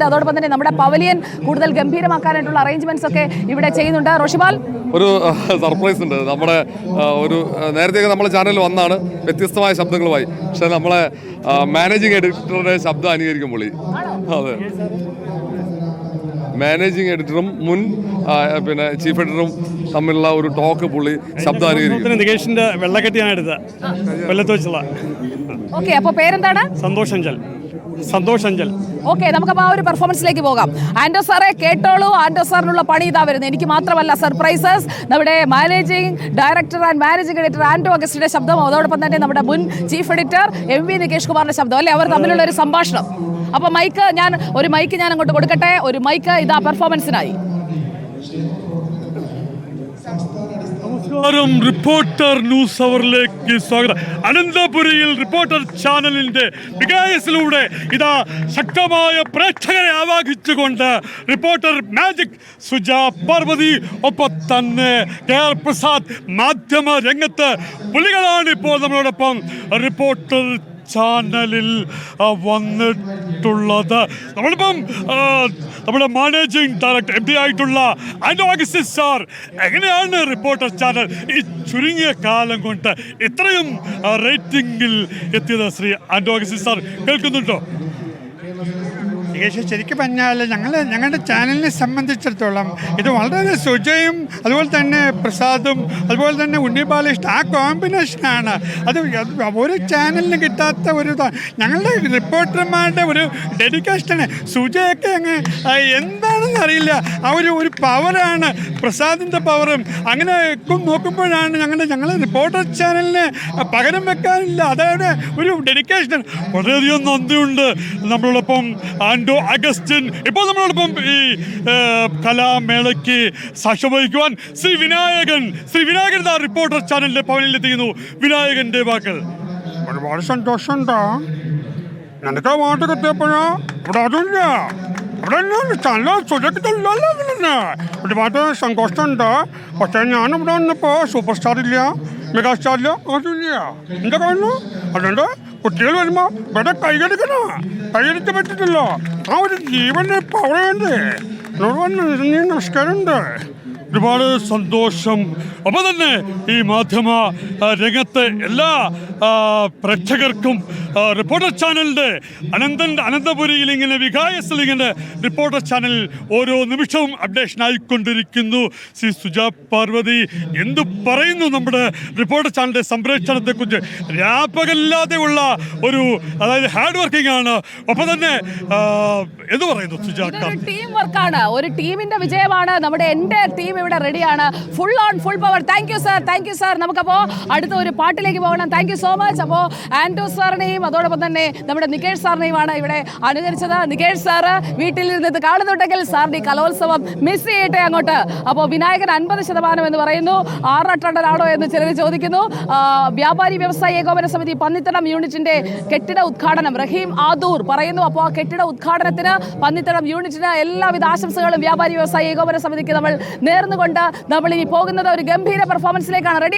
അതോടൊപ്പം തന്നെ നമ്മുടെ പവലിയൻ കൂടുതൽ ഗംഭീരമാക്കാനായിട്ടുള്ള അറേഞ്ച്മെന്റ്സ് ഒക്കെ ഇവിടെ ചെയ്യുന്നുണ്ട്. റോഷിപാൽ, ഒരു സർപ്രൈസ് ഉണ്ട്. നമ്മുടെ ഒരു നേരത്തെയൊക്കെ നമ്മുടെ ചാനലിൽ വന്നാണ് വ്യത്യസ്തമായ ശബ്ദങ്ങളുമായി. പക്ഷെ നമ്മളെ മാനേജിങ് എഡിറ്ററുടെ ശബ്ദം അനുകരിക്കും പുള്ളി. അതെ, മാനേജിങ് എഡിറ്ററും മുൻ പിന്നെ ചീഫ് എഡിറ്ററും തമ്മിലുള്ള ഒരു ടോക്ക് പുള്ളി ശബ്ദം അനുകരിക്കും. നികേഷിന്റെ വെള്ളക്കെട്ടിയാണ് എടുത്തത്, കൊല്ലത്ത് വെച്ചുള്ള. ഓക്കെ, അപ്പോൾ പേരെന്താണ്? സന്തോഷ് അഞ്ചൽ. ഓക്കെ, നമുക്കപ്പോൾ ആ ഒരു പെർഫോമൻസിലേക്ക് പോകാം. ആൻഡോ സാറെ കേട്ടോളൂ, ആൻഡോ സാറിനുള്ള പണി ഇതാ വരുന്നത്. എനിക്ക് മാത്രമല്ല, സർപ്രൈസസ് നമ്മുടെ managing director and managing editor Anto അഗസ്റ്റിന്റെ ശബ്ദം, അതോടൊപ്പം തന്നെ നമ്മുടെ മുൻ ചീഫ് എഡിറ്റർ MV നികേഷ് കുമാറിന്റെ ശബ്ദം അല്ലേ, അവർ തമ്മിലുള്ള ഒരു സംഭാഷണം. അപ്പോൾ ഒരു മൈക്ക് ഞാൻ അങ്ങോട്ട് കൊടുക്കട്ടെ. ഒരു മൈക്ക് ഇതാ പെർഫോമൻസിനായി. നമസ്കാരം, റിപ്പോർട്ടർ ന്യൂസ് അവറിലേക്ക് സ്വാഗതം. അനന്തപുരിയിൽ റിപ്പോർട്ടർ ചാനലിന്റെ വികായസിലൂടെ ഇതാ ശക്തമായ പ്രേക്ഷകരെ ആവാഹിച്ചുകൊണ്ട് റിപ്പോർട്ടർ മാജിക് സുജ പാർവതി, ഒപ്പം തന്നെ KR പ്രസാദ്. മാധ്യമ രംഗത്ത് പുലികളാണ് ഇപ്പോൾ നമ്മളോടൊപ്പം റിപ്പോർട്ടർ ചാനലിൽ വന്നിട്ടുള്ളത്. നമ്മളിപ്പം നമ്മുടെ മാനേജിംഗ് ഡയറക്ടർ MD ആയിട്ടുള്ള ആൻഡോ അഗസ്റ്റി സാർ, എങ്ങനെയാണ് റിപ്പോർട്ടർ ചാനൽ ഈ ചുരുങ്ങിയ കാലം കൊണ്ട് ഇത്രയും റേറ്റിംഗിൽ എത്തിയത്? ശ്രീ ആൻഡോ അഗസ്റ്റി സാർ കേൾക്കുന്നുണ്ടോ? ശരിക്കും പറഞ്ഞാൽ ഞങ്ങളുടെ ചാനലിനെ സംബന്ധിച്ചിടത്തോളം ഇത് വളരെ സുജയും അതുപോലെ തന്നെ പ്രസാദും അതുപോലെ തന്നെ ഉണ്ണി ബാലകൃഷ്ണൻ, ആ കോമ്പിനേഷനാണ്. അത് ഒരു ചാനലിന് കിട്ടാത്ത ഒരു ഞങ്ങളുടെ റിപ്പോർട്ടർമാരുടെ ഒരു ഡെഡിക്കേഷന്. സുജയൊക്കെ അങ്ങ് എന്താണെന്ന് അറിയില്ല, ആ ഒരു പവറാണ്, പ്രസാദിൻ്റെ പവറും. അങ്ങനെ നോക്കുമ്പോഴാണ് ഞങ്ങളുടെ റിപ്പോർട്ടർ ചാനലിന് പകരം വെക്കാനില്ല. അതാണ് ഒരു ഡെഡിക്കേഷൻ. വളരെയധികം നന്ദിയുണ്ട്. നമ്മളോടൊപ്പം ആൻഡോ അഗസ്റ്റിൻ. ഇപ്പോൾ നമ്മളോടൊപ്പം ഈ കലാമേളയ്ക്ക് സാക്ഷ്യം വഹിക്കുവാൻ ശ്രീ വിനായകൻ റിപ്പോർട്ടർ ചാനലിന്റെ പവനിലെത്തിക്കുന്നു. വിനായകന്റെ വാക്കുകൾ. ഒരുപാട് സന്തോഷമുണ്ടോ? നിനക്ക് അങ്ങോട്ട് എത്തിയപ്പോഴോ ഇവിടെ അതില്ല, ഇവിടെ ചാനൽ സുജക്കില്ലല്ലോ. ഒരുപാട് സന്തോഷമുണ്ട്. പക്ഷേ ഞാനിവിടെ വന്നപ്പോൾ സൂപ്പർ സ്റ്റാർ ഇല്ല, മെഗാ സ്റ്റാർ ഇല്ല, അതില്ല. എന്താ കാണുന്നു? അതുകൊണ്ട് കുട്ടികൾ വരുമ്പോൾ ഇവിടെ കൈയടിക്കാൻ പറ്റില്ലല്ലോ. ആ ഒരു ജീവൻ്റെ പവർ വേണ്ടേ? നമസ്കാരമുണ്ട്. ഒരുപാട് സന്തോഷം. അപ്പോൾ തന്നെ ഈ മാധ്യമ രംഗത്തെ എല്ലാ പ്രേക്ഷകർക്കും റിപ്പോർട്ടർ ചാനലിൻ്റെ അനന്തപുരിയിൽ ഇങ്ങനെ വികായസിൽ ഇങ്ങനെ റിപ്പോർട്ടർ ചാനൽ ഓരോ നിമിഷവും അപ്ഡേഷൻ ആയിക്കൊണ്ടിരിക്കുന്നു. ശ്രീ സുജ പാർവതി എന്തു പറയുന്നു നമ്മുടെ റിപ്പോർട്ടർ ചാനലിൻ്റെ സംപ്രേഷണത്തെക്കുറിച്ച്? രാപ്പകല്ലാതെ ഉള്ള ഒരു, അതായത് ഹാർഡ് വർക്കിംഗ് ആണ്. ഒപ്പം തന്നെ എന്ത് പറയുന്നു സുജ? ടീം വർക്കാണ്, ഒരു ടീമിന്റെ വിജയമാണ്. എൻ്റെ ടീം ഇവിടെ റെഡിയാണ്, full power. Thank you sir. നമുക്കപ്പോൾ അടുത്ത ഒരു പാട്ടിലേക്ക് പോകണം. Thank you so much. അപ്പോൾ ആൻഡോ സാറിനെയും അതോടൊപ്പം തന്നെ നമ്മുടെ നികേഷ് സാറിനെയുമാണ് ഇവിടെ അനുകരിച്ചത്. നികേഷ് സാറ് വീട്ടിൽ നിന്ന് കാണുന്നുണ്ടെങ്കിൽ സാറിന്റെ കലോത്സവം മിസ് ചെയ്യട്ടെ അങ്ങോട്ട്. അപ്പോൾ വിനായകൻ 50% എന്ന് പറയുന്നു. 6 ടണ്ണനാണോ എന്ന് ചിലർ ചോദിക്കുന്നു. വ്യാപാരി വ്യവസായ ഏകോപന സമിതി പന്നിത്തടം യൂണിറ്റിന്റെ കെട്ടിട ഉദ്ഘാടനം റഹീം ആദൂർ പറയുന്നു. അപ്പോൾ ആ കെട്ടിട ഉദ്ഘാടനത്തിന് പന്നിത്തടം യൂണിറ്റിന് എല്ലാവിധ ആശംസകളും വ്യാപാരി വ്യവസായ ഏകോപന സമിതിക്ക് നമ്മൾ നേർന്നുകൊണ്ട് നമ്മൾ ഇനി പോകുന്നത് ഒരു ഗംഭീര പെർഫോമൻസിലേക്കാണ്. റെഡി